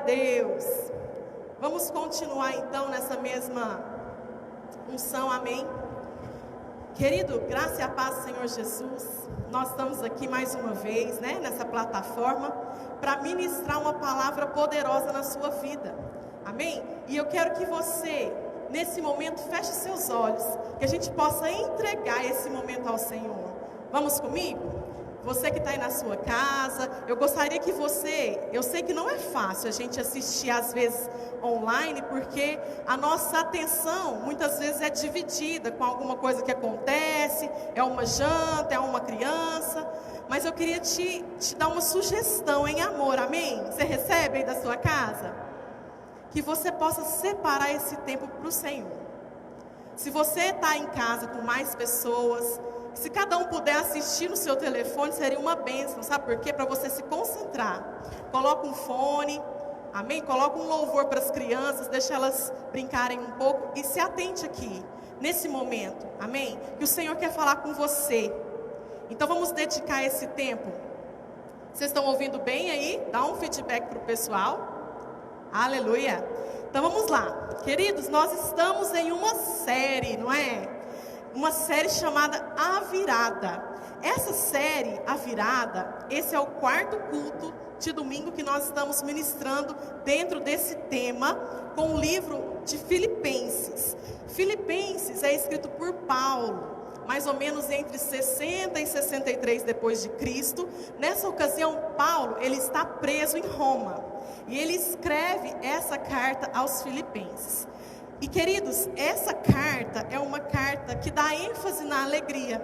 Deus. Vamos continuar então nessa mesma unção, amém? Querido, graça e a paz do Senhor Jesus. Nós estamos aqui mais uma vez, né, nessa plataforma, para ministrar uma palavra poderosa na sua vida, amém? E eu quero que você, nesse momento, feche seus olhos, que a gente possa entregar esse momento ao Senhor. Vamos comigo? Você que está aí na sua casa, eu gostaria que você, eu sei que não é fácil a gente assistir às vezes online, porque a nossa atenção muitas vezes é dividida com alguma coisa que acontece, é uma janta, é uma criança, mas eu queria te dar uma sugestão em amor, amém? Você recebe aí da sua casa? Que você possa separar esse tempo para o Senhor. Se você está em casa com mais pessoas, se cada um puder assistir no seu telefone, seria uma bênção, sabe por quê? Para você se concentrar. Coloca um fone, amém? Coloca um louvor para as crianças, deixa elas brincarem um pouco e se atente aqui, nesse momento, amém? Que o Senhor quer falar com você. Então vamos dedicar esse tempo. Vocês estão ouvindo bem aí? Dá um feedback para o pessoal. Aleluia. Então vamos lá. Queridos, nós estamos em uma série, não é? Uma série chamada A Virada. Essa série, A Virada, esse é o 4º culto de domingo que nós estamos ministrando dentro desse tema com o livro de Filipenses. Filipenses é escrito por Paulo, mais ou menos entre 60 e 63 depois de Cristo. Nessa ocasião, Paulo, ele está preso em Roma e ele escreve essa carta aos Filipenses. E queridos, essa carta é uma carta que dá ênfase na alegria.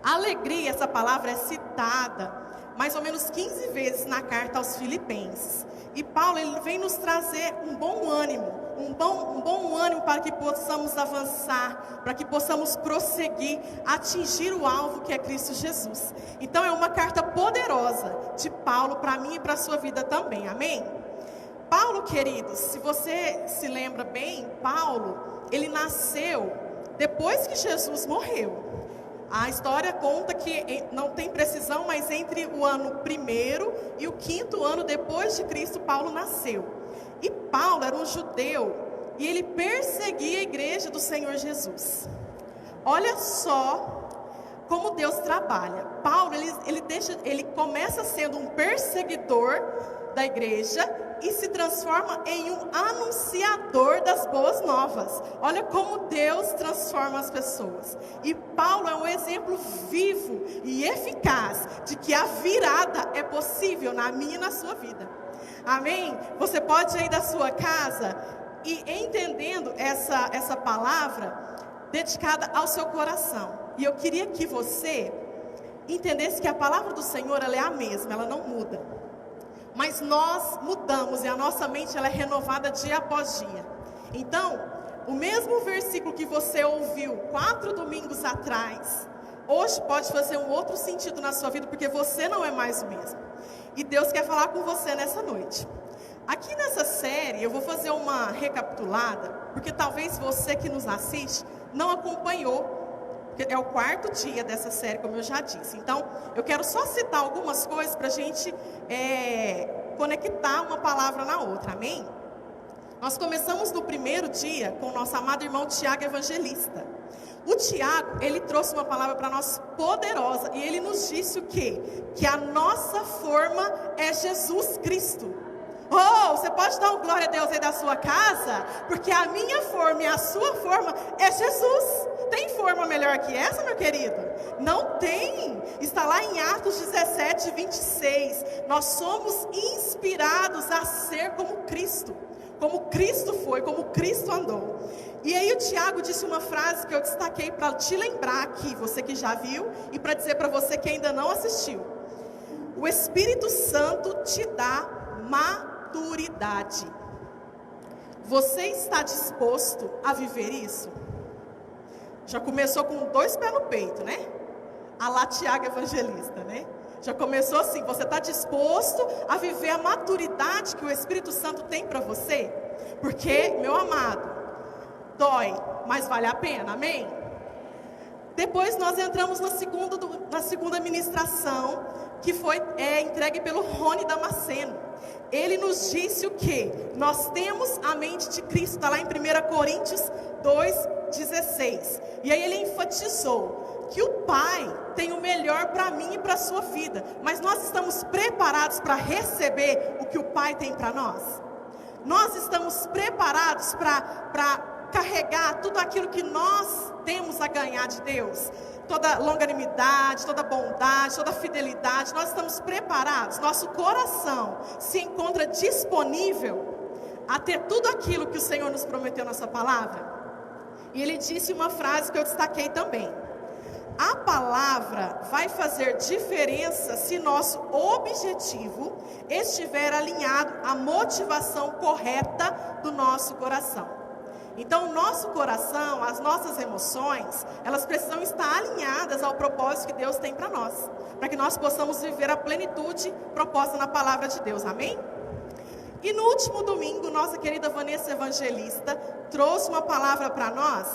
A alegria, essa palavra é citada mais ou menos 15 vezes na carta aos Filipenses. E Paulo, ele vem nos trazer um bom ânimo, um bom ânimo para que possamos avançar, para que possamos prosseguir, atingir o alvo que é Cristo Jesus. Então é uma carta poderosa de Paulo para mim e para a sua vida também, amém? Paulo, queridos, se você se lembra bem, Paulo, ele nasceu depois que Jesus morreu. A história conta que, não tem precisão, mas entre o ano 1º e o 5º ano depois de Cristo, Paulo nasceu. E Paulo era um judeu e ele perseguia a igreja do Senhor Jesus. Olha só como Deus trabalha. Paulo, ele começa sendo um perseguidor da igreja e se transforma em um anunciador das boas novas. Olha como Deus transforma as pessoas. E Paulo é um exemplo vivo e eficaz de que a virada é possível na minha e na sua vida. Amém? Você pode ir da sua casa e entendendo essa palavra dedicada ao seu coração. E eu queria que você entendesse que a palavra do Senhor, ela é a mesma, ela não muda. Mas nós mudamos e a nossa mente, ela é renovada dia após dia. Então, o mesmo versículo que você ouviu 4 domingos atrás, hoje pode fazer um outro sentido na sua vida, porque você não é mais o mesmo. E Deus quer falar com você nessa noite. Aqui nessa série, eu vou fazer uma recapitulada, porque talvez você que nos assiste não acompanhou. É o 4º dia dessa série, como eu já disse. Então, eu quero só citar algumas coisas para a gente conectar uma palavra na outra, amém? Nós começamos no 1º dia com o nosso amado irmão Tiago Evangelista. O Tiago, ele trouxe uma palavra para nós poderosa, e ele nos disse o quê? Que a nossa forma é Jesus Cristo. Oh, você pode dar um glória a Deus aí da sua casa? Porque a minha forma e a sua forma é Jesus. Tem forma melhor que essa, meu querido? Não tem. Está lá em Atos 17, 26. Nós somos inspirados a ser como Cristo. Como Cristo foi, como Cristo andou. E aí o Tiago disse uma frase que eu destaquei para te lembrar aqui, você que já viu, e para dizer para você que ainda não assistiu. O Espírito Santo te dá maturidade. Você está disposto a viver isso? Já começou com 2 pés no peito, né? A lá Tiago Evangelista, né? Já começou assim, você está disposto a viver a maturidade que o Espírito Santo tem para você? Porque, meu amado, dói, mas vale a pena, amém? Depois nós entramos na segunda ministração, que foi entregue pelo Rony Damasceno. Ele nos disse o quê? Nós temos a mente de Cristo, está lá em 1 Coríntios 2,16. E aí ele enfatizou que o Pai tem o melhor para mim e para a sua vida. Mas nós estamos preparados para receber o que o Pai tem para nós? Nós estamos preparados para carregar tudo aquilo que nós temos a ganhar de Deus? Toda longanimidade, toda bondade, toda fidelidade, nós estamos preparados? Nosso coração se encontra disponível a ter tudo aquilo que o Senhor nos prometeu na sua palavra? E ele disse uma frase que eu destaquei também: a palavra vai fazer diferença se nosso objetivo estiver alinhado à motivação correta do nosso coração. Então, o nosso coração, as nossas emoções, elas precisam estar alinhadas ao propósito que Deus tem para nós, para que nós possamos viver a plenitude proposta na palavra de Deus, amém? E no último domingo, nossa querida Vanessa Evangelista trouxe uma palavra para nós,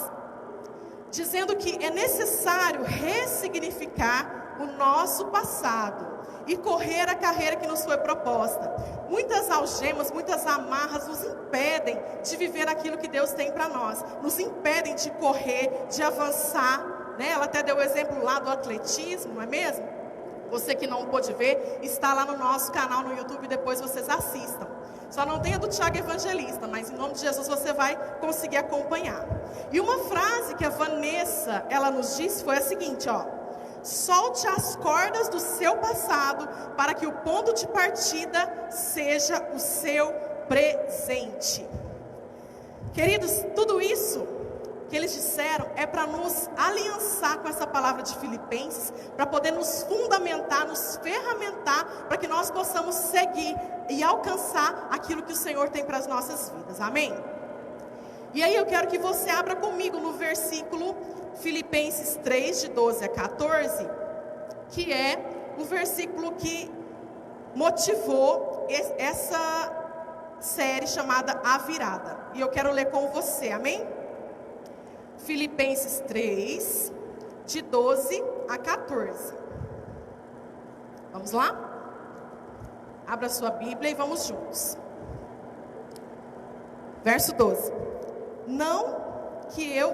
dizendo que é necessário ressignificar o nosso passado e correr a carreira que nos foi proposta. Muitas algemas, muitas amarras nos impedem de viver aquilo que Deus tem para nós, nos impedem de correr, de avançar, né? Ela até deu o exemplo lá do atletismo, não é mesmo? Você que não pôde ver, está lá no nosso canal no YouTube, depois vocês assistam. Só não tem a do Tiago Evangelista, mas em nome de Jesus você vai conseguir acompanhar. E uma frase que a Vanessa, ela nos disse foi a seguinte, ó: solte as cordas do seu passado para que o ponto de partida seja o seu presente. Queridos, tudo isso que eles disseram é para nos aliançar com essa palavra de Filipenses, para poder nos fundamentar, nos ferramentar, para que nós possamos seguir e alcançar aquilo que o Senhor tem para as nossas vidas, amém? E aí eu quero que você abra comigo no versículo Filipenses 3, de 12 a 14, que é o versículo que motivou essa série chamada A Virada. E eu quero ler com você, amém? Filipenses 3, de 12 a 14. Vamos lá? Abra sua Bíblia e vamos juntos. Verso 12. Não que eu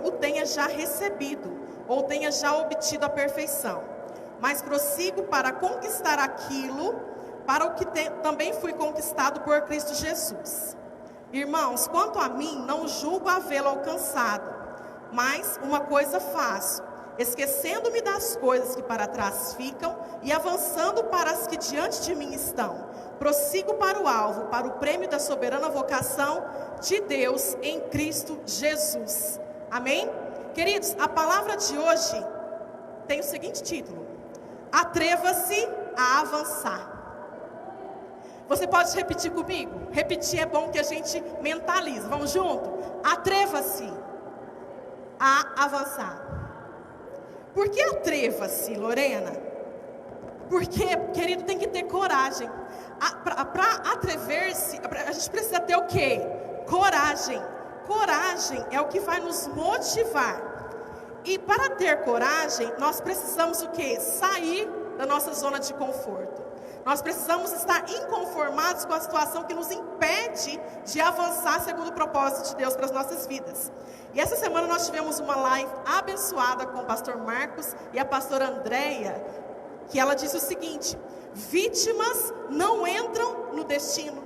o tenha já recebido, ou tenha já obtido a perfeição, mas prossigo para conquistar aquilo, para o que também fui conquistado por Cristo Jesus. Irmãos, quanto a mim, não julgo havê-lo alcançado, mas uma coisa faço, esquecendo-me das coisas que para trás ficam e avançando para as que diante de mim estão, prossigo para o alvo, para o prêmio da soberana vocação de Deus em Cristo Jesus. Amém? Queridos, a palavra de hoje tem o seguinte título: atreva-se a avançar. Você pode repetir comigo? Repetir é bom que a gente mentaliza. Vamos junto? Atreva-se a avançar. Por que atreva-se, Lorena? Porque, querido, tem que ter coragem. Para atrever-se, a gente precisa ter o quê? Coragem. Coragem é o que vai nos motivar. E para ter coragem, nós precisamos o quê? Sair da nossa zona de conforto. Nós precisamos estar inconformados com a situação que nos impede de avançar segundo o propósito de Deus para as nossas vidas. E essa semana nós tivemos uma live abençoada com o pastor Marcos e a pastora Andréia, que ela disse o seguinte: vítimas não entram no destino.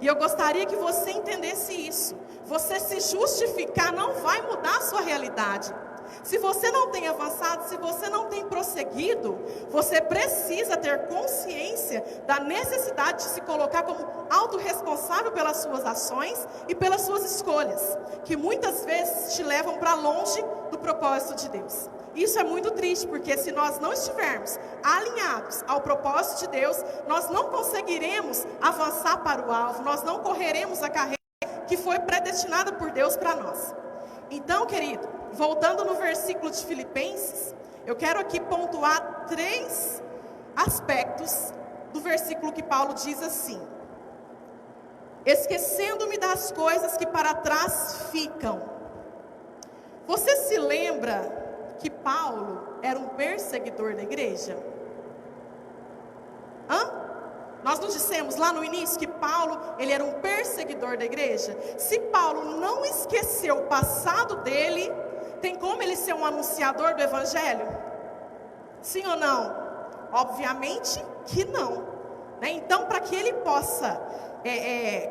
E eu gostaria que você entendesse isso. Você se justificar não vai mudar a sua realidade. Se você não tem avançado, se você não tem prosseguido, você precisa ter consciência da necessidade de se colocar como autorresponsável pelas suas ações e pelas suas escolhas, que muitas vezes te levam para longe do propósito de Deus. Isso é muito triste, porque se nós não estivermos alinhados ao propósito de Deus, nós não conseguiremos avançar para o alvo, nós não correremos a carreira que foi predestinada por Deus para nós. Então, querido, voltando no versículo de Filipenses, eu quero aqui pontuar 3 aspectos do versículo que Paulo diz assim: esquecendo-me das coisas que para trás ficam. Você se lembra que Paulo era um perseguidor da igreja? Nós não dissemos lá no início que Paulo, ele era um perseguidor da igreja? Se Paulo não esqueceu o passado dele, tem como ele ser um anunciador do evangelho? Sim ou não? Obviamente que não, né? Então, para que ele possa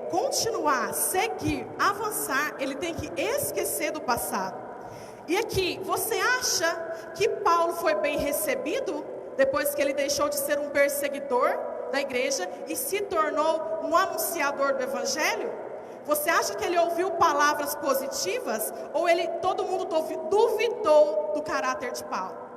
continuar, seguir, avançar, ele tem que esquecer do passado. E aqui, você acha que Paulo foi bem recebido depois que ele deixou de ser um perseguidor da igreja e se tornou um anunciador do evangelho? Você acha que ele ouviu palavras positivas ou todo mundo duvidou do caráter de Paulo?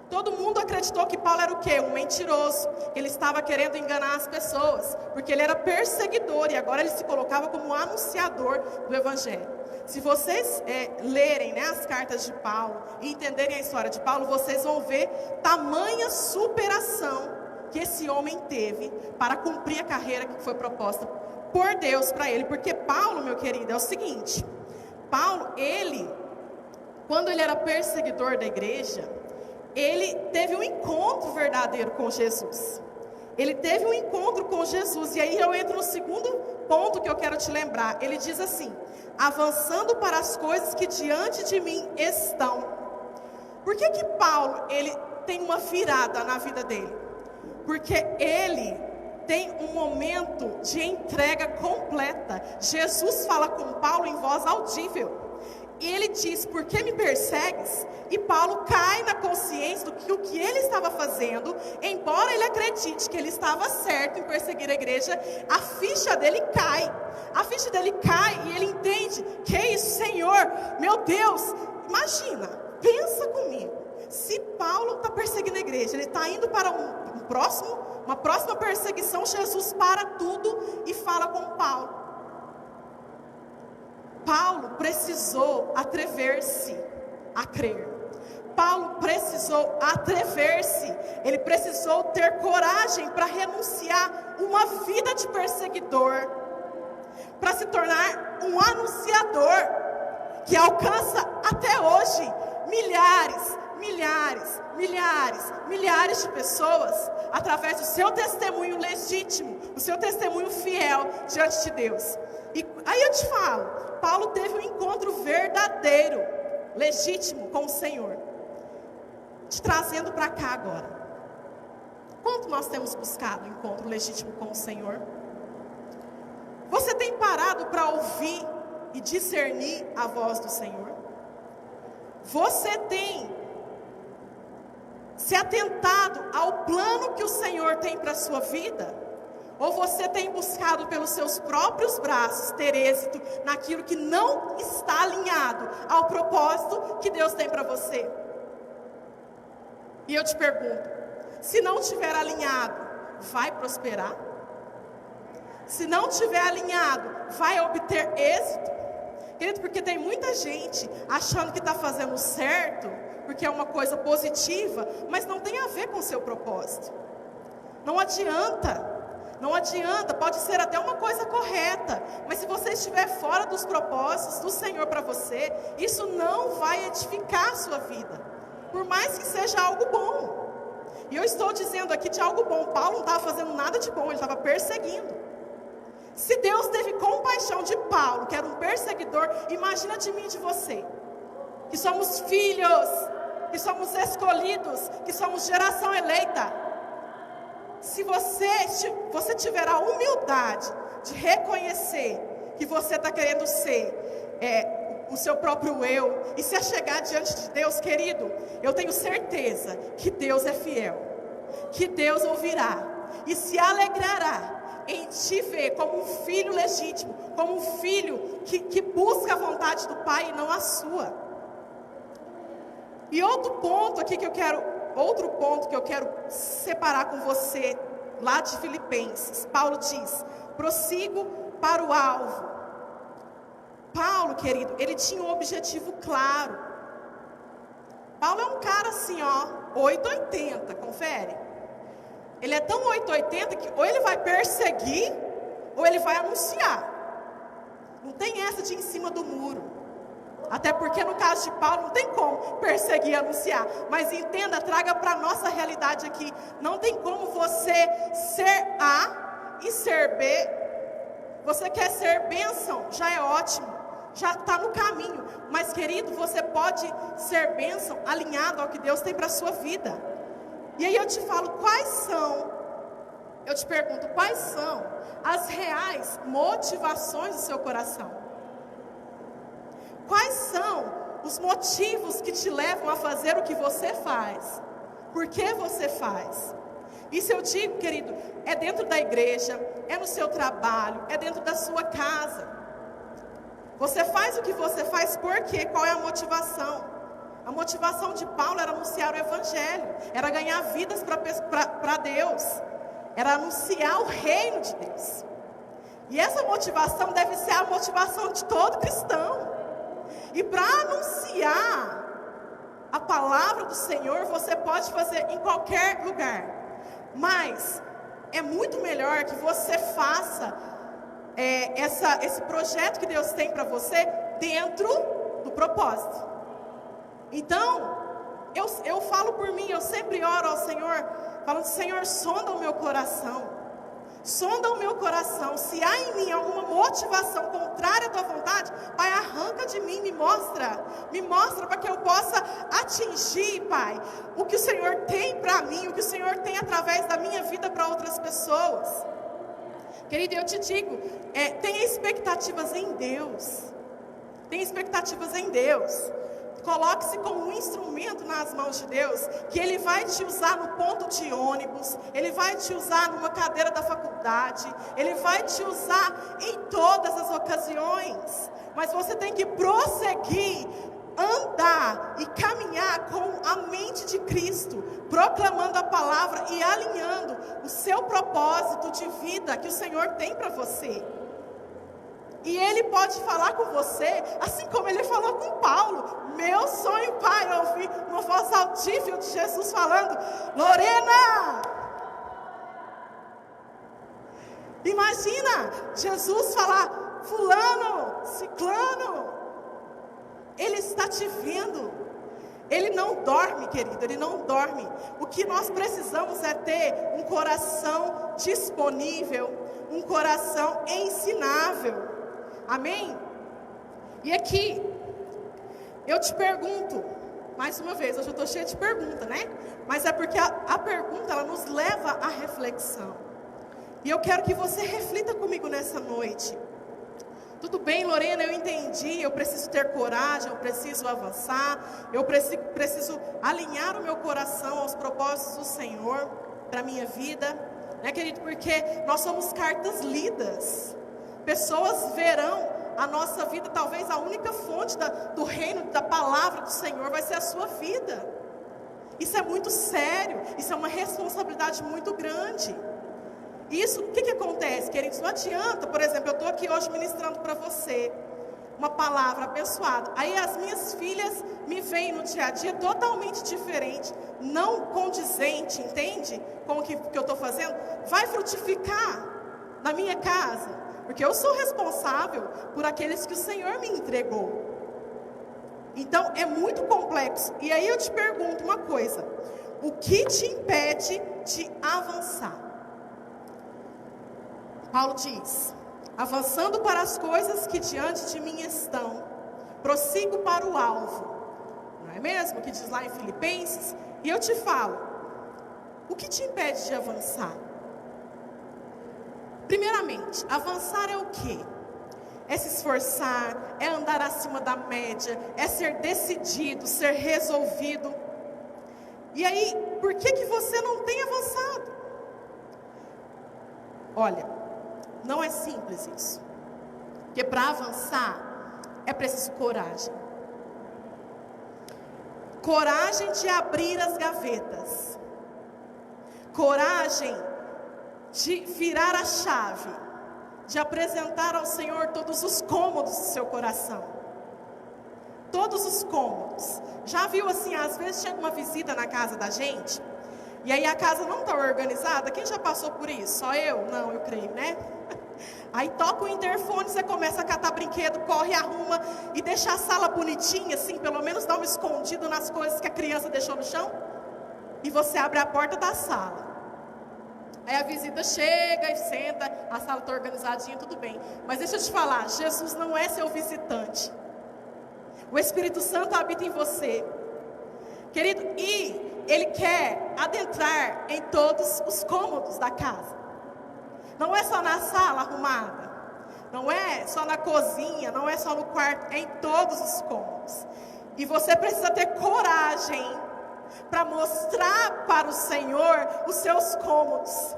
Todo mundo acreditou que Paulo era o quê? Um mentiroso, que ele estava querendo enganar as pessoas, porque ele era perseguidor e agora ele se colocava como anunciador do evangelho. Se vocês lerem, né, as cartas de Paulo e entenderem a história de Paulo, vocês vão ver tamanha superação que esse homem teve para cumprir a carreira que foi proposta por Deus para ele. Porque Paulo, meu querido, é o seguinte: Paulo, quando ele era perseguidor da igreja, ele teve um encontro verdadeiro com Jesus. Ele teve um encontro com Jesus. E aí eu entro no segundo ponto que eu quero te lembrar. Ele diz assim: avançando para as coisas que diante de mim estão. Por que Paulo, ele tem uma virada na vida dele? Porque ele tem um momento de entrega completa. Jesus fala com Paulo em voz audível. E ele diz: por que me persegues? E Paulo cai na consciência do que o que ele estava fazendo, embora ele acredite que ele estava certo em perseguir a igreja, a ficha dele cai. A ficha dele cai e ele entende: que é isso, Senhor? Meu Deus, imagina, pensa comigo. Se Paulo está perseguindo a igreja, ele está indo para uma próxima perseguição, Jesus para tudo e fala com Paulo. Paulo precisou atrever-se a crer. Paulo precisou atrever-se. Ele precisou ter coragem para renunciar uma vida de perseguidor, para se tornar um anunciador que alcança até hoje milhares de pessoas através do seu testemunho legítimo, do seu testemunho fiel diante de Deus. E aí eu te falo, Paulo teve um encontro verdadeiro, legítimo com o Senhor. Te trazendo para cá agora. Quanto nós temos buscado um encontro legítimo com o Senhor? Você tem parado para ouvir e discernir a voz do Senhor? Você tem se atentado ao plano que o Senhor tem para a sua vida? Ou você tem buscado pelos seus próprios braços ter êxito naquilo que não está alinhado ao propósito que Deus tem para você? E eu te pergunto, se não estiver alinhado, vai prosperar? Se não estiver alinhado, vai obter êxito? Querido, porque tem muita gente achando que está fazendo certo, porque é uma coisa positiva, mas não tem a ver com o seu propósito. Não adianta, pode ser até uma coisa correta, mas se você estiver fora dos propósitos do Senhor para você, isso não vai edificar a sua vida, por mais que seja algo bom. E eu estou dizendo aqui de algo bom. Paulo não estava fazendo nada de bom, ele estava perseguindo. Se Deus teve compaixão de Paulo, que era um perseguidor, imagina de mim e de você, que somos filhos, que somos escolhidos, que somos geração eleita. Se você tiver a humildade de reconhecer que você está querendo ser o seu próprio eu, e se achegar diante de Deus, querido, eu tenho certeza que Deus é fiel, que Deus ouvirá e se alegrará em te ver como um filho legítimo, como um filho que busca a vontade do Pai e não a sua. E outro ponto que eu quero separar com você, lá de Filipenses, Paulo diz: prossigo para o alvo. Paulo, querido, ele tinha um objetivo claro. Paulo é um cara assim, 880, confere. Ele é tão 880 que ou ele vai perseguir, ou ele vai anunciar. Não tem essa de em cima do muro. Até porque no caso de Paulo não tem como perseguir e anunciar. Mas entenda, traga para a nossa realidade aqui. Não tem como você ser A e ser B. Você quer ser bênção, já é ótimo, já está no caminho. Mas querido, você pode ser bênção alinhado ao que Deus tem para a sua vida. E aí eu te falo, eu te pergunto, quais são as reais motivações do seu coração? Quais são os motivos que te levam a fazer o que você faz? Por que você faz? Isso eu digo, querido, é dentro da igreja, é no seu trabalho, é dentro da sua casa. Você faz o que você faz por quê? Qual é a motivação? A motivação de Paulo era anunciar o evangelho, era ganhar vidas para Deus, era anunciar o reino de Deus. E essa motivação deve ser a motivação de todo cristão. E para anunciar a palavra do Senhor, você pode fazer em qualquer lugar. Mas é muito melhor que você faça esse projeto que Deus tem para você dentro do propósito. Então, eu falo por mim, eu sempre oro ao Senhor, falando: Senhor, sonda o meu coração. Sonda o meu coração. Se há em mim alguma motivação contrária à tua vontade, Pai, arranca de mim, me mostra para que eu possa atingir, Pai, o que o Senhor tem para mim, o que o Senhor tem através da minha vida para outras pessoas. Querido, eu te digo, tenha expectativas em Deus. Tenha expectativas em Deus. Coloque-se como um instrumento nas mãos de Deus, que Ele vai te usar no ponto de ônibus, Ele vai te usar numa cadeira da faculdade, Ele vai te usar em todas as ocasiões. Mas você tem que prosseguir, andar e caminhar com a mente de Cristo, proclamando a palavra e alinhando o seu propósito de vida que o Senhor tem para você. E Ele pode falar com você, assim como Ele falou com Paulo. Meu sonho, Pai, eu ouvi uma voz audível de Jesus falando: Lorena! Imagina Jesus falar: fulano, ciclano. Ele está te vendo. Ele não dorme, querido, Ele não dorme. O que nós precisamos é ter um coração disponível, um coração ensinável. Amém? E aqui, eu te pergunto, mais uma vez, hoje eu estou cheia de perguntas, né? Mas é porque a pergunta, ela nos leva à reflexão. E eu quero que você reflita comigo nessa noite. Tudo bem, Lorena, eu entendi, eu preciso ter coragem, eu preciso avançar, eu preciso alinhar o meu coração aos propósitos do Senhor para a minha vida, né, querido? Porque nós somos cartas lidas. Pessoas verão a nossa vida, talvez a única fonte do reino, da palavra do Senhor vai ser a sua vida. Isso é muito sério, isso é uma responsabilidade muito grande. Isso, o que acontece, queridos? Não adianta, por exemplo, eu estou aqui hoje ministrando para você uma palavra abençoada. Aí as minhas filhas me veem no dia a dia totalmente diferente, não condizente, entende? Com o que eu estou fazendo. Vai frutificar na minha casa. Porque eu sou responsável por aqueles que o Senhor me entregou. Então é muito complexo. E aí eu te pergunto uma coisa: o que te impede de avançar? Paulo diz: avançando para as coisas que diante de mim estão, prossigo para o alvo. Não é mesmo? Que diz lá em Filipenses. E eu te falo: o que te impede de avançar? Primeiramente, avançar é o quê? É se esforçar, é andar acima da média, é ser decidido, ser resolvido. E aí, por que você não tem avançado? Olha, não é simples isso. Porque para avançar, é preciso coragem. Coragem de abrir as gavetas. Coragem de virar a chave, de apresentar ao Senhor todos os cômodos do seu coração. Todos os cômodos. Já viu assim, às vezes chega uma visita na casa da gente, e aí a casa não está organizada? Quem já passou por isso? Só eu? Não, eu creio, né? Aí toca o interfone, você começa a catar brinquedo, corre, arruma e deixa a sala bonitinha, assim, pelo menos dá uma escondida nas coisas que a criança deixou no chão. E você abre a porta da sala. Aí a visita chega e senta, a sala está organizadinha, tudo bem. Mas deixa eu te falar, Jesus não é seu visitante. O Espírito Santo habita em você, querido, e Ele quer adentrar em todos os cômodos da casa. Não é só na sala arrumada, não é só na cozinha, não é só no quarto, é em todos os cômodos. E você precisa ter coragem para mostrar para o Senhor os seus cômodos.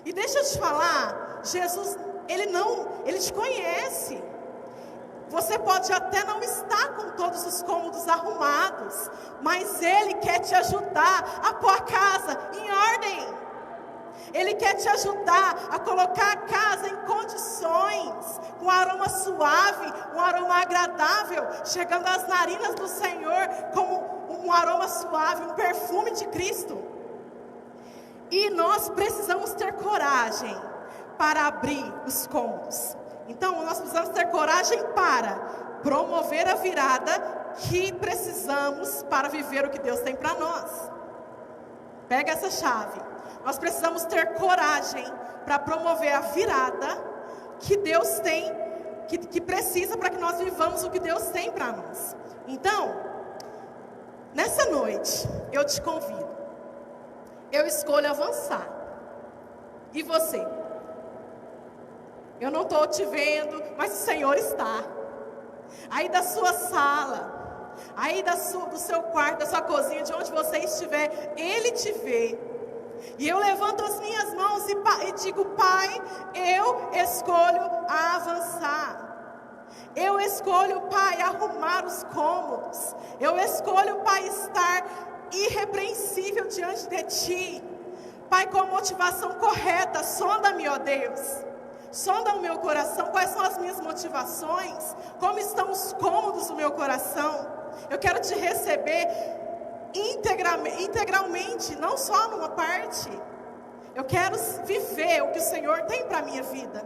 E deixa eu te falar, Jesus, Ele te conhece. Você pode até não estar com todos os cômodos arrumados, mas Ele quer te ajudar a pôr a casa em ordem. Ele quer te ajudar a colocar a casa em condições, com um aroma suave, um aroma agradável, chegando às narinas do Senhor como um aroma suave, um perfume de Cristo. E nós precisamos ter coragem para abrir os cômodos. Então, nós precisamos ter coragem para promover a virada que precisamos para viver o que Deus tem para nós. Pega essa chave. Nós precisamos ter coragem para promover a virada que Deus tem, que precisa para que nós vivamos o que Deus tem para nós. Então, nessa noite, eu te convido. Eu escolho avançar. E você? Eu não estou te vendo, mas o Senhor está. Aí da sua sala, aí do seu quarto, da sua cozinha, de onde você estiver, Ele te vê. E eu levanto as minhas mãos e digo: Pai, eu escolho avançar. Eu escolho, Pai, arrumar os cômodos. Eu escolho, Pai, estar irrepreensível diante de Ti. Pai, com a motivação correta, sonda-me, ó Deus. Sonda o meu coração, quais são as minhas motivações, como estão os cômodos do meu coração. Eu quero te receber integralmente, não só numa parte. Eu quero viver o que o Senhor tem para a minha vida.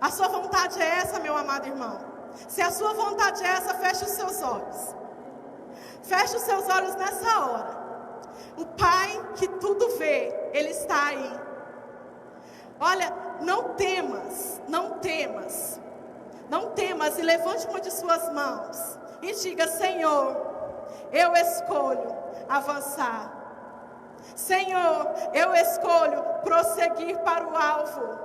A sua vontade é essa, meu amado irmão? Se a sua vontade é essa, feche os seus olhos. Feche os seus olhos nessa hora. O Pai que tudo vê, Ele está aí. Olha, não temas, não temas, não temas, e levante uma de suas mãos e diga: Senhor, eu escolho avançar. Senhor, eu escolho prosseguir para o alvo.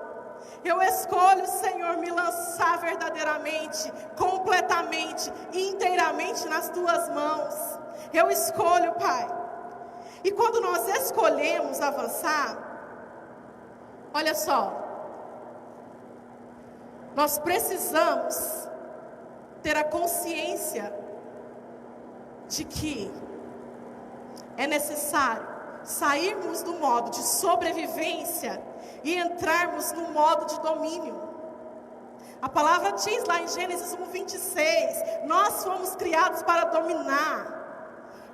Eu escolho, Senhor, me lançar verdadeiramente, completamente, inteiramente nas Tuas mãos. Eu escolho, Pai. E quando nós escolhemos avançar, olha só, nós precisamos ter a consciência de que é necessário sairmos do modo de sobrevivência e entrarmos no modo de domínio. A palavra diz lá em Gênesis 1:26, nós fomos criados para dominar.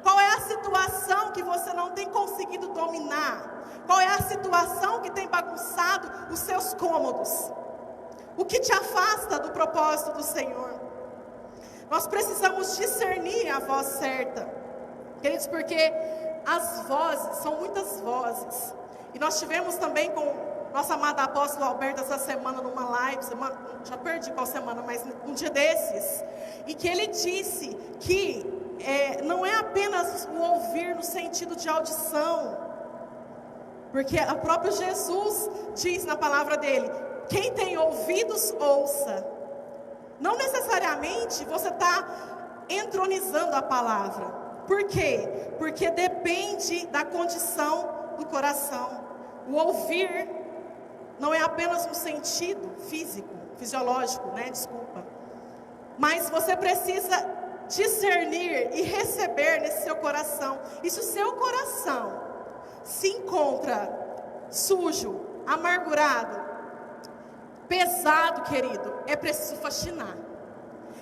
Qual é a situação que você não tem conseguido dominar? Qual é a situação que tem bagunçado os seus cômodos? O que te afasta do propósito do Senhor? Nós precisamos discernir a voz certa, queridos, porque as vozes, são muitas vozes. E nós tivemos também com nossa amada apóstola Alberta essa semana numa live, já perdi qual semana, mas um dia desses, e que ele disse que não é apenas o ouvir no sentido de audição, porque o próprio Jesus diz na palavra dele: quem tem ouvidos, ouça. Não necessariamente você está entronizando a palavra. Por quê? Porque depende da condição do coração. O ouvir não é apenas um sentido fisiológico, né? Desculpa. Mas você precisa discernir e receber nesse seu coração. E se o seu coração se encontra sujo, amargurado, pesado, querido, é preciso faxinar.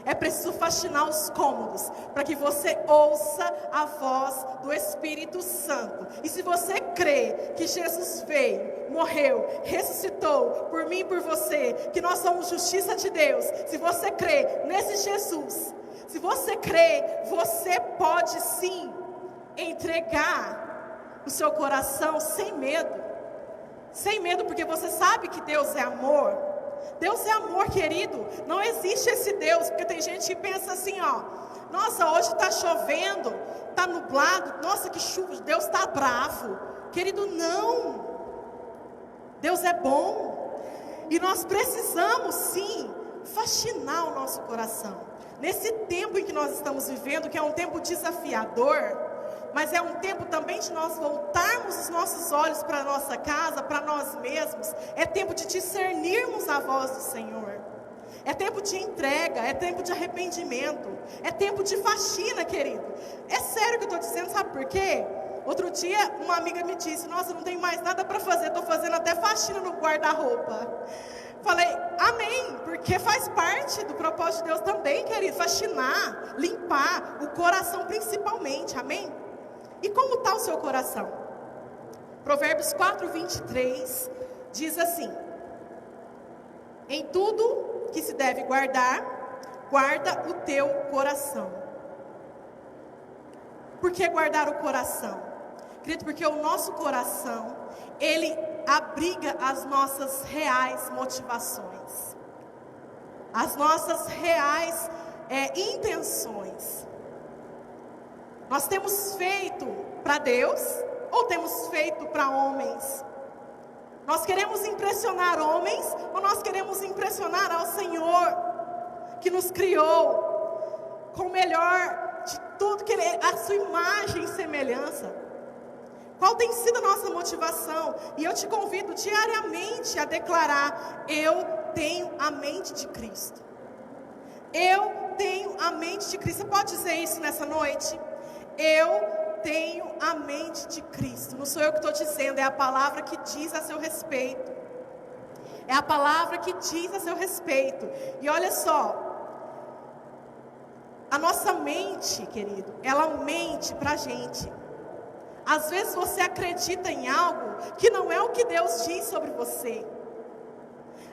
É preciso faxinar os cômodos, para que você ouça a voz do Espírito Santo. E se você crê que Jesus veio, morreu, ressuscitou por mim e por você, que nós somos justiça de Deus, se você crê nesse Jesus, se você crê, você pode sim entregar o seu coração sem medo. Sem medo, porque você sabe que Deus é amor. Deus é amor, querido. Não existe esse Deus, porque tem gente que pensa assim, ó: nossa, hoje está chovendo, está nublado, nossa, que chuva, Deus está bravo. Querido, não. Deus é bom. E nós precisamos sim faxinar o nosso coração. Nesse tempo em que nós estamos vivendo, que é um tempo desafiador, mas é um tempo também de nós voltarmos os nossos olhos para a nossa casa, para nós mesmos. É tempo de discernirmos a voz do Senhor. É tempo de entrega, é tempo de arrependimento, é tempo de faxina, querido. É sério que eu estou dizendo, sabe por quê? Outro dia uma amiga me disse: nossa, não tem mais nada para fazer, estou fazendo até faxina no guarda-roupa. Falei, amém, porque faz parte do propósito de Deus também, querido, faxinar, limpar o coração principalmente, amém? E como está o seu coração? Provérbios 4:23 diz assim: em tudo que se deve guardar, guarda o teu coração. Por que guardar o coração? Querido, porque o nosso coração, ele abriga as nossas reais motivações, as nossas reais intenções. Nós temos feito para Deus ou temos feito para homens? Nós queremos impressionar homens ou nós queremos impressionar ao Senhor que nos criou com o melhor de tudo que Ele é, a sua imagem e semelhança? Qual tem sido a nossa motivação? E eu te convido diariamente a declarar: eu tenho a mente de Cristo. Eu tenho a mente de Cristo. Você pode dizer isso nessa noite? Eu tenho a mente de Cristo. Não sou eu que estou dizendo, é a palavra que diz a seu respeito. É a palavra que diz a seu respeito. E olha só, a nossa mente, querido, ela mente para a gente. Às vezes você acredita em algo que não é o que Deus diz sobre você.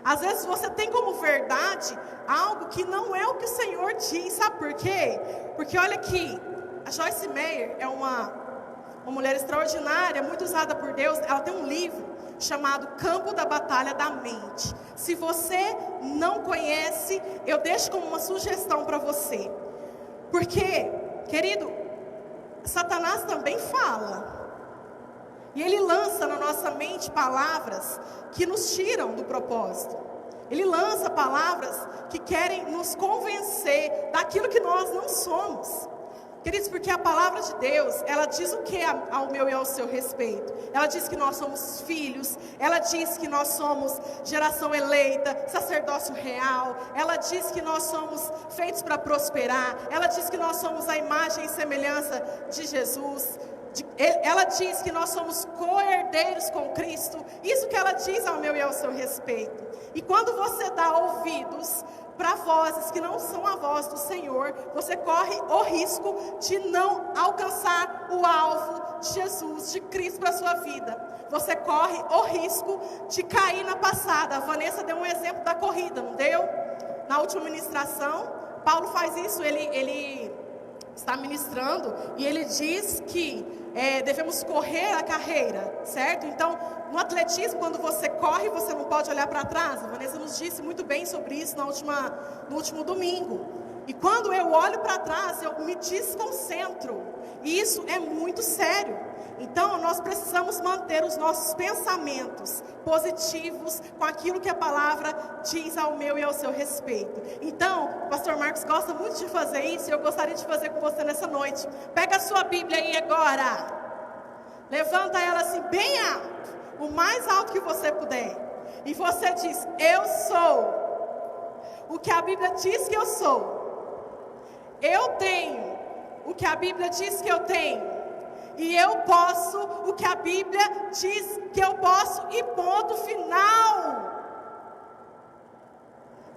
Às vezes você tem como verdade algo que não é o que o Senhor diz. Sabe por quê? Porque olha aqui, a Joyce Meyer é uma mulher extraordinária, muito usada por Deus. Ela tem um livro chamado Campo da Batalha da Mente. Se você não conhece, eu deixo como uma sugestão para você. Porque, querido, Satanás também fala. E ele lança na nossa mente palavras que nos tiram do propósito. Ele lança palavras que querem nos convencer daquilo que nós não somos. Queridos, porque a palavra de Deus, ela diz o que ao meu e ao seu respeito? Ela diz que nós somos filhos, ela diz que nós somos geração eleita, sacerdócio real, ela diz que nós somos feitos para prosperar, ela diz que nós somos a imagem e semelhança de Jesus, ela diz que nós somos co-herdeiros com Cristo. Isso que ela diz ao meu e ao seu respeito. E quando você dá ouvidos para vozes que não são a voz do Senhor, você corre o risco de não alcançar o alvo de Jesus, de Cristo para a sua vida. Você corre o risco de cair na passada. A Vanessa deu um exemplo da corrida, não deu? Na última ministração, Paulo faz isso, ele está ministrando e ele diz que devemos correr a carreira, certo? Então, no atletismo, quando você corre, você não pode olhar para trás. A Vanessa nos disse muito bem sobre isso no último domingo. E quando eu olho para trás, eu me desconcentro. E isso é muito sério. Então, nós precisamos manter os nossos pensamentos positivos com aquilo que a palavra diz ao meu e ao seu respeito. Então, o pastor Marcos gosta muito de fazer isso e eu gostaria de fazer com você nessa noite. Pega a sua Bíblia aí agora. Levanta ela assim bem alto, o mais alto que você puder. E você diz: eu sou o que a Bíblia diz que eu sou. Eu tenho o que a Bíblia diz que eu tenho. E eu posso o que a Bíblia diz que eu posso, e ponto final.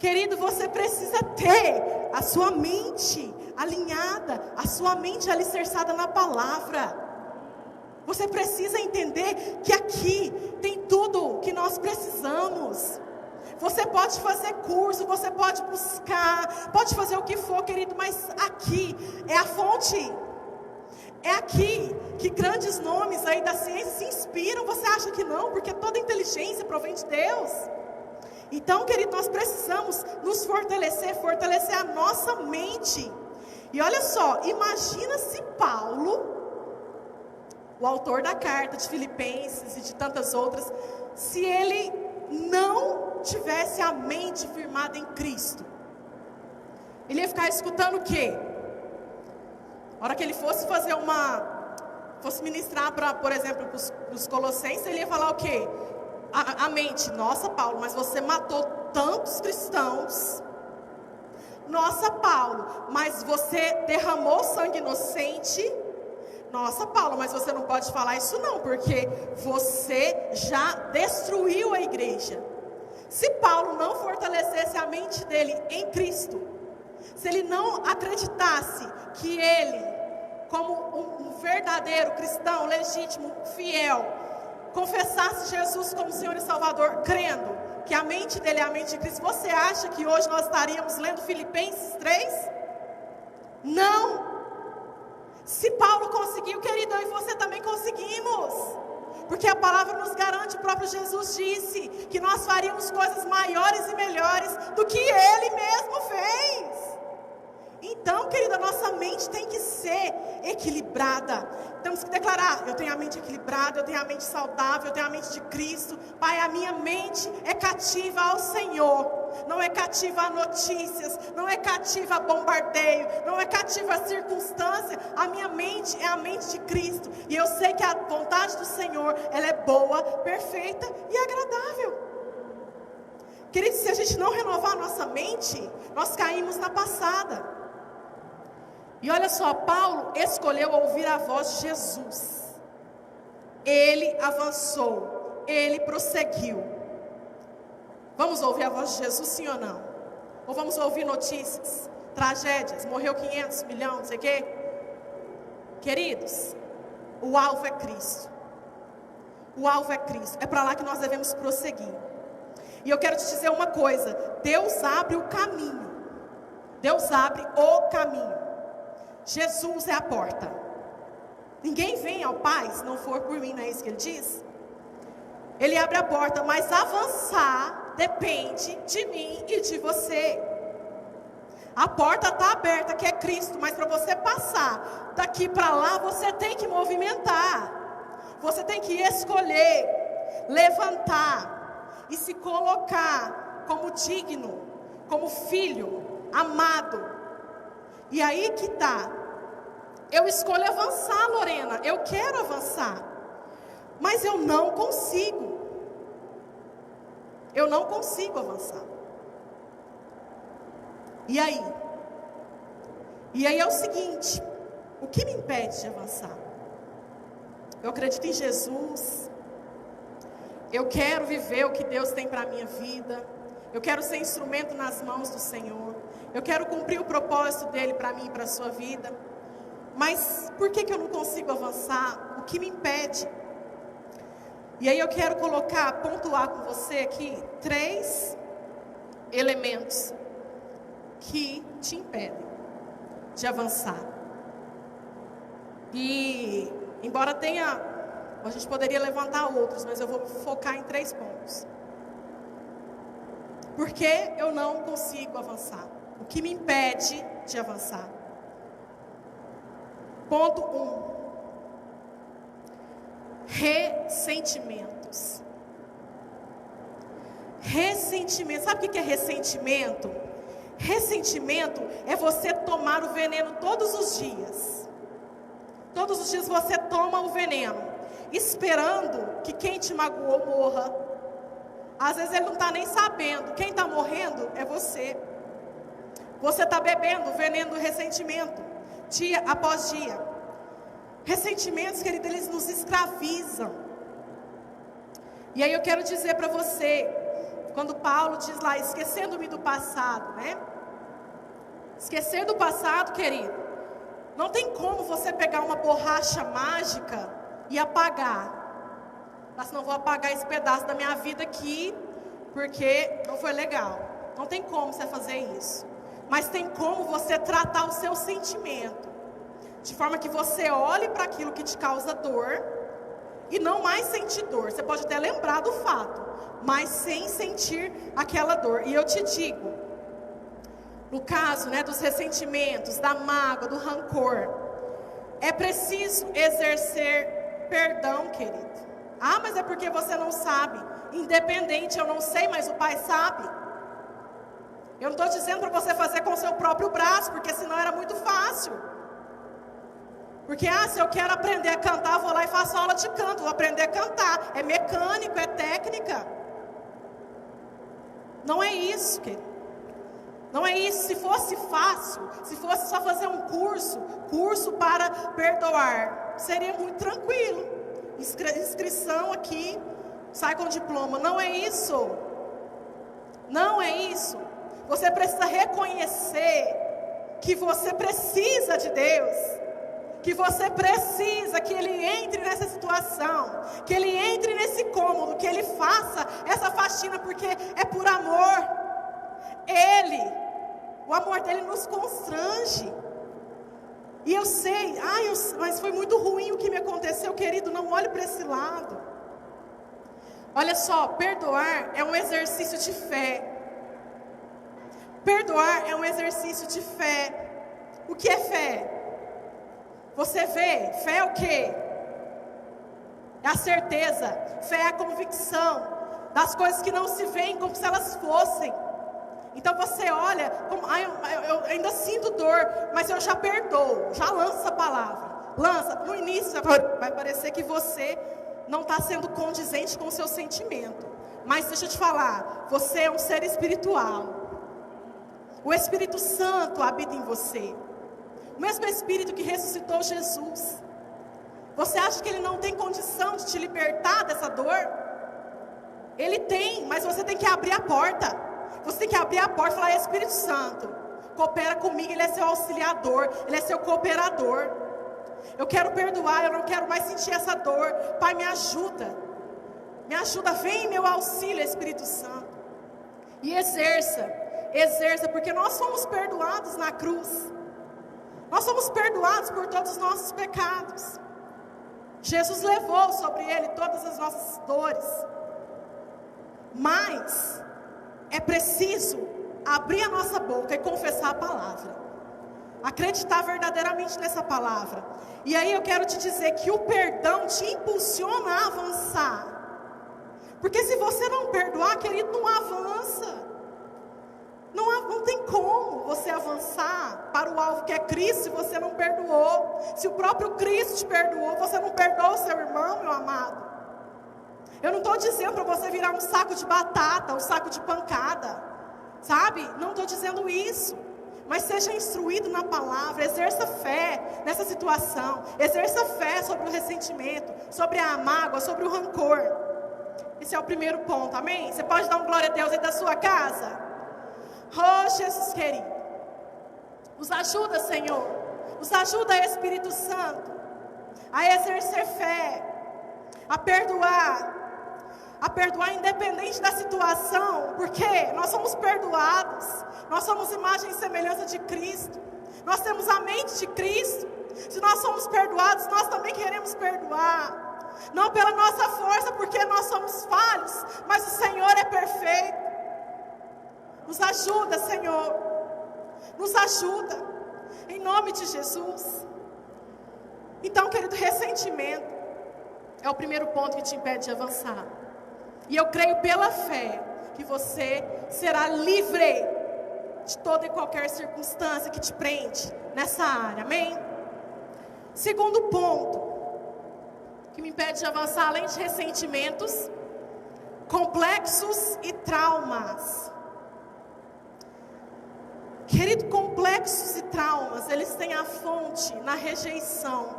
Querido, você precisa ter a sua mente alinhada, a sua mente alicerçada na palavra. Você precisa entender que aqui tem tudo que nós precisamos. Você pode fazer curso, você pode buscar, pode fazer o que for, querido, mas aqui é a fonte. É aqui que grandes nomes aí da ciência se inspiram. Você acha que não? Porque toda inteligência provém de Deus. Então, querido, nós precisamos nos fortalecer a nossa mente. E olha só, imagina se Paulo, o autor da carta de Filipenses e de tantas outras, se ele não tivesse a mente firmada em Cristo. Ele ia ficar escutando o quê? A hora que ele fosse fosse ministrar para, por exemplo, para os Colossenses, ele ia falar o quê? A mente, nossa Paulo, mas você matou tantos cristãos. Nossa Paulo, mas você derramou sangue inocente. Nossa Paulo, mas você não pode falar isso não, porque você já destruiu a igreja. Se Paulo não fortalecesse a mente dele em Cristo, se ele não acreditasse que ele, como um verdadeiro cristão, legítimo, fiel, confessasse Jesus como Senhor e Salvador, crendo que a mente dele é a mente de Cristo, você acha que hoje nós estaríamos lendo Filipenses 3? Não! Se Paulo conseguiu, querido, eu e você também conseguimos. Porque a palavra nos garante, o próprio Jesus disse, que nós faríamos coisas maiores e melhores do que Ele mesmo fez. Então, querida, a nossa mente tem que ser equilibrada. Temos que declarar, eu tenho a mente equilibrada, eu tenho a mente saudável, eu tenho a mente de Cristo. Pai, a minha mente é cativa ao Senhor. Não é cativa a notícias, não é cativa a bombardeio, não é cativa a circunstância. A minha mente é a mente de Cristo. E eu sei que a vontade do Senhor, ela é boa, perfeita e agradável. Queridos, se a gente não renovar a nossa mente, nós caímos na passada. E olha só, Paulo escolheu ouvir a voz de Jesus. Ele avançou, ele prosseguiu. Vamos ouvir a voz de Jesus, sim ou não? Ou vamos ouvir notícias, tragédias, morreu 500 milhões, não sei o quê? Queridos, o alvo é Cristo. O alvo é Cristo, é para lá que nós devemos prosseguir. E eu quero te dizer uma coisa, Deus abre o caminho. Deus abre o caminho. Jesus é a porta. Ninguém vem ao Pai se não for por mim, não é isso que ele diz? Ele abre a porta, mas avançar depende de mim e de você. A porta está aberta, que é Cristo, mas para você passar daqui para lá, você tem que movimentar. Você tem que escolher, levantar e se colocar como digno, como filho, amado. E aí que está. Eu escolho avançar, Lorena. Eu quero avançar. Mas eu não consigo. Eu não consigo avançar. E aí? E aí é o seguinte. O que me impede de avançar? Eu acredito em Jesus. Eu quero viver o que Deus tem para a minha vida. Eu quero ser instrumento nas mãos do Senhor. Eu quero cumprir o propósito dele para mim e para a sua vida. Mas por que eu não consigo avançar? O que me impede? E aí eu quero pontuar com você aqui 3 elementos que te impedem de avançar. E embora a gente poderia levantar outros, mas eu vou focar em 3 pontos. Por que eu não consigo avançar? O que me impede de avançar? Ponto 1. Ressentimentos. Ressentimento. Sabe o que é ressentimento? Ressentimento é você tomar o veneno todos os dias. Todos os dias você toma o veneno, esperando que quem te magoou morra. Às vezes ele não está nem sabendo. Quem está morrendo é você. Você está bebendo o veneno do ressentimento, dia após dia. Ressentimentos, querido, eles nos escravizam. E aí eu quero dizer para você, quando Paulo diz lá, esquecendo-me do passado, né? Esquecer do passado, querido, não tem como você pegar uma borracha mágica e apagar. Mas não vou apagar esse pedaço da minha vida aqui, porque não foi legal. Não tem como você fazer isso. Mas tem como você tratar o seu sentimento, de forma que você olhe para aquilo que te causa dor, e não mais sentir dor. Você pode até lembrar do fato, mas sem sentir aquela dor. E eu te digo, no caso, né, dos ressentimentos, da mágoa, do rancor, é preciso exercer perdão, querido. Ah, mas é porque você não sabe. Independente, eu não sei, mas o Pai sabe. Eu não estou dizendo para você fazer com o seu próprio braço, porque senão era muito fácil. Porque, se eu quero aprender a cantar, eu vou lá e faço aula de canto, vou aprender a cantar. É mecânico, é técnica. Não é isso, querido. Não é isso. Se fosse fácil, se fosse só fazer um curso para perdoar, seria muito tranquilo. Inscrição aqui, sai com diploma. Não é isso. Não é isso. Você precisa reconhecer que você precisa de Deus, que você precisa que Ele entre nessa situação, que Ele entre nesse cômodo, que Ele faça essa faxina, porque é por amor. O amor dele nos constrange. E eu sei, mas foi muito ruim o que me aconteceu, querido. Não olhe para esse lado. Olha só, perdoar é um exercício de fé. Perdoar é um exercício de fé. O que é fé? Você vê, fé é o quê? É a certeza. Fé é a convicção das coisas que não se veem como se elas fossem. Então você olha, como, eu ainda sinto dor, mas eu já perdoo, já lança essa palavra. Lança, no início vai parecer que você não está sendo condizente com o seu sentimento. Mas deixa eu te falar, você é um ser espiritual. O Espírito Santo habita em você. O mesmo Espírito que ressuscitou Jesus. Você acha que Ele não tem condição de te libertar dessa dor? Ele tem, mas você tem que abrir a porta. Você tem que abrir a porta e falar: Espírito Santo, coopera comigo. Ele é seu auxiliador, Ele é seu cooperador. Eu quero perdoar, eu não quero mais sentir essa dor. Pai, me ajuda, vem em meu auxílio, Espírito Santo. E exerça, porque nós somos perdoados na cruz. Nós somos perdoados por todos os nossos pecados. Jesus levou sobre Ele todas as nossas dores. Mas é preciso abrir a nossa boca e confessar a palavra. Acreditar verdadeiramente nessa palavra. E aí eu quero te dizer que o perdão te impulsiona a avançar. Porque se você não perdoar, querido, não avança. Não tem como você avançar para o alvo que é Cristo se você não perdoou. Se o próprio Cristo te perdoou, você não perdoa o seu irmão, meu amado. Eu não estou dizendo para você virar um saco de batata, um saco de pancada, sabe? Não estou dizendo isso. Mas seja instruído na palavra, exerça fé nessa situação. Exerça fé sobre o ressentimento, sobre a mágoa, sobre o rancor. Esse é o primeiro ponto, amém? Você pode dar um glória a Deus aí da sua casa? Oh, Jesus querido, nos ajuda, Senhor, nos ajuda, Espírito Santo, a exercer fé, a perdoar independente da situação, porque nós somos perdoados, nós somos imagem e semelhança de Cristo, nós temos a mente de Cristo. Se nós somos perdoados, nós também queremos perdoar, não pela nossa força, porque nós somos falhos, mas o Senhor é perfeito. Nos ajuda, Senhor, nos ajuda, em nome de Jesus. Então, querido, ressentimento é o primeiro ponto que te impede de avançar. E eu creio pela fé que você será livre de toda e qualquer circunstância que te prende nessa área, amém? Segundo ponto que me impede de avançar, além de ressentimentos, complexos e traumas. Querido, complexos e traumas, eles têm a fonte na rejeição,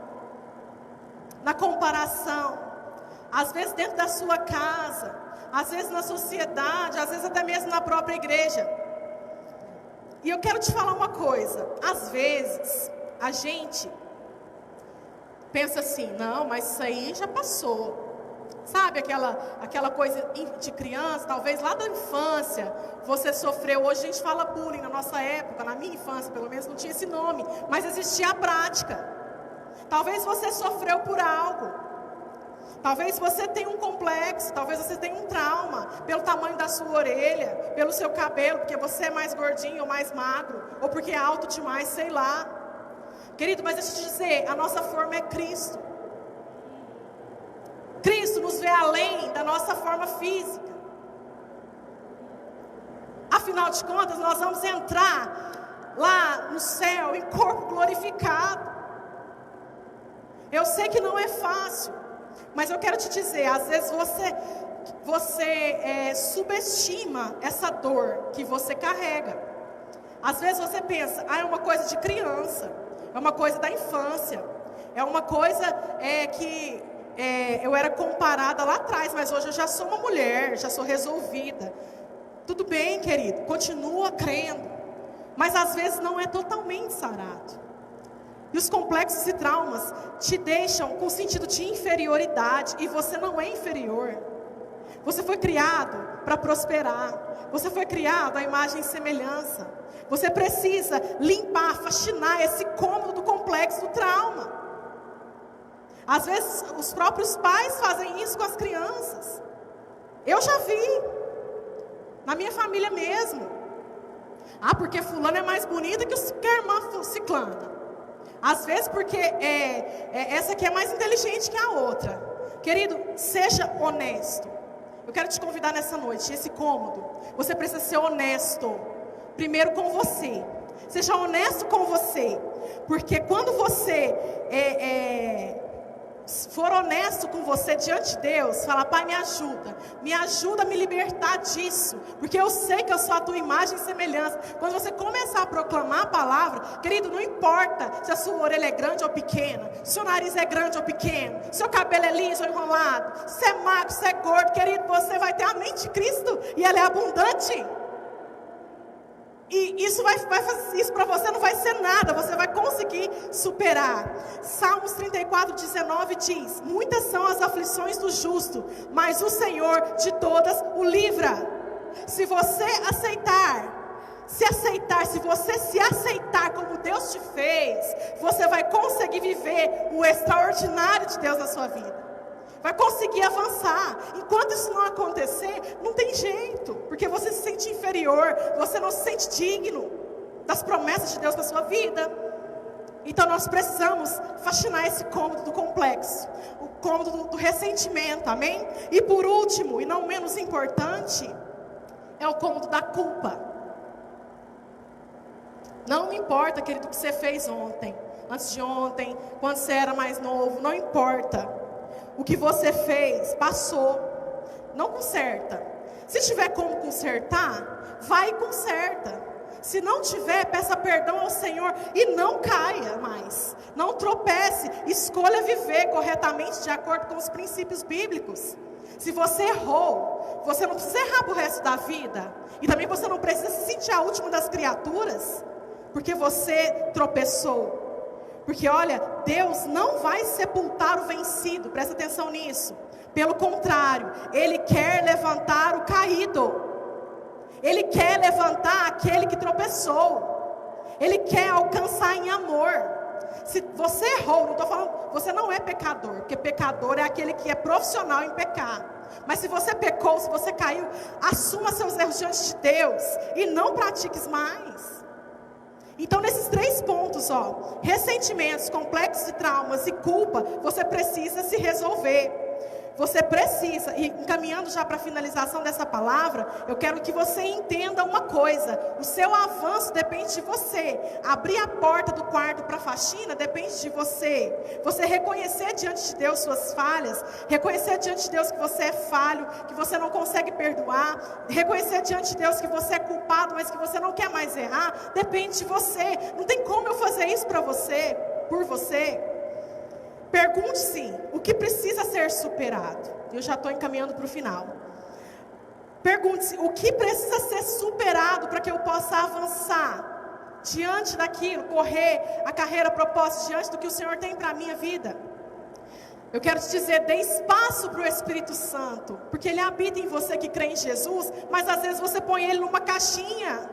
na comparação. Às vezes dentro da sua casa, às vezes na sociedade, às vezes até mesmo na própria igreja. E eu quero te falar uma coisa, às vezes a gente pensa assim, não, mas isso aí já passou. Sabe aquela coisa de criança, talvez lá da infância, você sofreu. Hoje a gente fala bullying, na nossa época, na minha infância pelo menos não tinha esse nome, mas existia a prática. Talvez você sofreu por algo, talvez você tenha um complexo, talvez você tenha um trauma, pelo tamanho da sua orelha, pelo seu cabelo, porque você é mais gordinho ou mais magro, ou porque é alto demais, sei lá. Querido, mas deixa eu te dizer, a nossa forma é Cristo. Cristo nos vê além da nossa forma física. Afinal de contas, nós vamos entrar lá no céu em corpo glorificado. Eu sei que não é fácil, mas eu quero te dizer, às vezes você subestima essa dor que você carrega. Às vezes você pensa, é uma coisa de criança, é uma coisa da infância, é uma coisa que eu era comparada lá atrás, mas hoje eu já sou uma mulher, já sou resolvida. Tudo bem, querido, continua crendo, mas às vezes não é totalmente sarado. E os complexos e traumas te deixam com sentido de inferioridade, e você não é inferior. Você foi criado para prosperar, você foi criado à imagem e semelhança. Você precisa limpar, faxinar esse cômodo do complexo do trauma. Às vezes os próprios pais fazem isso com as crianças. Eu já vi, na minha família mesmo. Porque fulano é mais bonita que a irmã ciclana. Às vezes porque essa aqui é mais inteligente que a outra. Querido, seja honesto. Eu quero te convidar nessa noite, esse cômodo, você precisa ser honesto. Primeiro com você. Seja honesto com você. Porque quando você for honesto com você diante de Deus, fala, Pai, me ajuda a me libertar disso, porque eu sei que eu sou a tua imagem e semelhança. Quando você começar a proclamar a palavra, querido, não importa se a sua orelha é grande ou pequena, se o seu nariz é grande ou pequeno, se o seu cabelo é liso ou enrolado, se é magro, se é gordo, querido, você vai ter a mente de Cristo, e ela é abundante. E isso para você não vai ser nada, você vai conseguir superar. Salmos 34:19 diz, muitas são as aflições do justo, mas o Senhor de todas o livra. Se você se você se aceitar como Deus te fez, você vai conseguir viver o extraordinário de Deus na sua vida. Vai conseguir avançar. Enquanto isso não acontecer, não tem jeito, porque você se sente inferior, você não se sente digno das promessas de Deus para a sua vida. Então nós precisamos faxinar esse cômodo do complexo, o cômodo do ressentimento, amém? E por último, e não menos importante, é o cômodo da culpa. Não me importa, querido, o que você fez ontem, antes de ontem, quando você era mais novo, não importa. O que você fez, passou, não conserta. Se tiver como consertar, vai e conserta. Se não tiver, peça perdão ao Senhor e não caia mais. Não tropece, escolha viver corretamente de acordo com os princípios bíblicos. Se você errou, você não precisa errar para o resto da vida. E também você não precisa se sentir a última das criaturas, porque você tropeçou. Porque olha, Deus não vai sepultar o vencido, presta atenção nisso. Pelo contrário, Ele quer levantar o caído. Ele quer levantar aquele que tropeçou. Ele quer alcançar em amor. Se você errou, não estou falando, você não é pecador, porque pecador é aquele que é profissional em pecar. Mas se você pecou, se você caiu, assuma seus erros diante de Deus e não pratiques mais. Então nesses 3 pontos, ressentimentos, complexos e traumas e culpa, você precisa se resolver. Você precisa, e encaminhando já para a finalização dessa palavra, eu quero que você entenda uma coisa: o seu avanço depende de você. Abrir a porta do quarto para a faxina depende de você. Você reconhecer diante de Deus suas falhas, reconhecer diante de Deus que você é falho, que você não consegue perdoar, reconhecer diante de Deus que você é culpado, mas que você não quer mais errar, depende de você. Não tem como eu fazer isso para você, por você. Pergunte-se o que precisa ser superado. Eu já estou encaminhando para o final. Pergunte-se: o que precisa ser superado para que eu possa avançar diante daquilo, correr a carreira proposta diante do que o Senhor tem para a minha vida? Eu quero te dizer, dê espaço para o Espírito Santo, porque Ele habita em você que crê em Jesus, mas às vezes você põe Ele numa caixinha,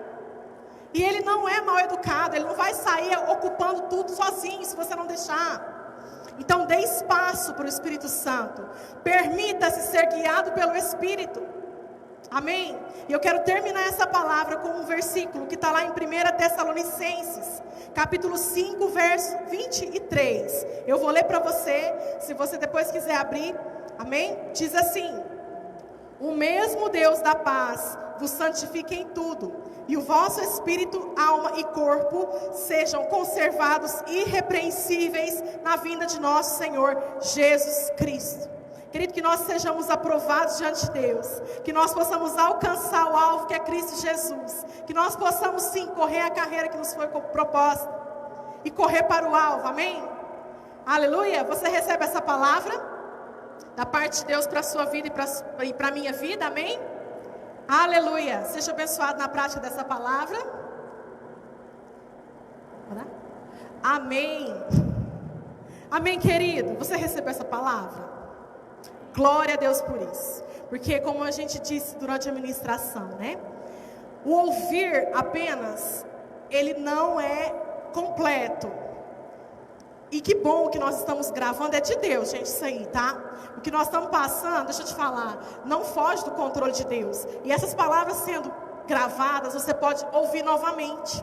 e Ele não é mal educado, Ele não vai sair ocupando tudo sozinho, se você não deixar. Então dê espaço para o Espírito Santo, permita-se ser guiado pelo Espírito. Amém? E eu quero terminar essa palavra com um versículo que está lá em 1 Tessalonicenses, capítulo 5, verso 23. Eu vou ler para você, se você depois quiser abrir. Amém? Diz assim: o mesmo Deus da paz vos santifique em tudo, e o vosso espírito, alma e corpo sejam conservados irrepreensíveis na vinda de nosso Senhor Jesus Cristo. Querido, que nós sejamos aprovados diante de Deus, que nós possamos alcançar o alvo que é Cristo Jesus, que nós possamos sim correr a carreira que nos foi proposta e correr para o alvo, amém? Aleluia. Você recebe essa palavra da parte de Deus para a sua vida e para a minha vida, amém? Aleluia. Seja abençoado na prática dessa palavra. Amém. Amém, querido. Você recebeu essa palavra? Glória a Deus por isso, porque como a gente disse durante a ministração, né? O ouvir apenas, ele não é completo. E que bom que nós estamos gravando, é de Deus, gente, isso aí, tá? O que nós estamos passando, deixa eu te falar, não foge do controle de Deus. E essas palavras sendo gravadas, você pode ouvir novamente.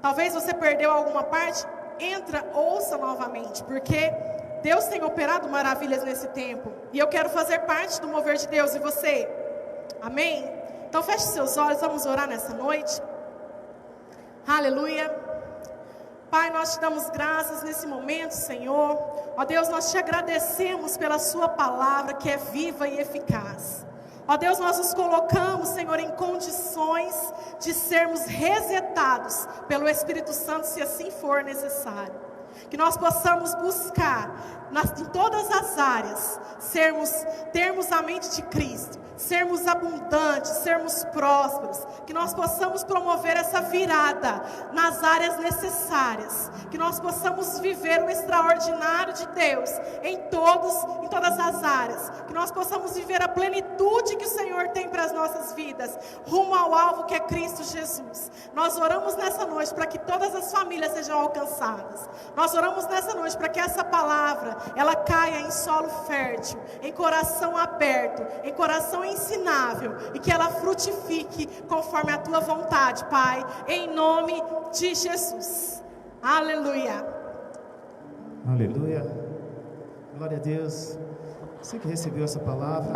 Talvez você perdeu alguma parte, ouça novamente, porque Deus tem operado maravilhas nesse tempo. E eu quero fazer parte do mover de Deus. E você? Amém? Então feche seus olhos, vamos orar nessa noite. Aleluia. Pai, nós te damos graças nesse momento, Senhor. Ó Deus, nós te agradecemos pela sua palavra que é viva e eficaz. Ó Deus, nós nos colocamos, Senhor, em condições de sermos resetados pelo Espírito Santo, se assim for necessário. Que nós possamos buscar em todas as áreas, termos a mente de Cristo, sermos abundantes, sermos prósperos, que nós possamos promover essa virada nas áreas necessárias, que nós possamos viver o extraordinário de Deus em todas as áreas, que nós possamos viver a plenitude que o Senhor tem para as nossas vidas, rumo ao alvo que é Cristo Jesus. Nós oramos nessa noite para que todas as famílias sejam alcançadas. Nós oramos nessa noite para que essa palavra, ela caia em solo fértil, em coração aberto, em coração ensinável, e que ela frutifique conforme a tua vontade, Pai, em nome de Jesus. Aleluia. Aleluia. Glória a Deus. Você que recebeu essa palavra,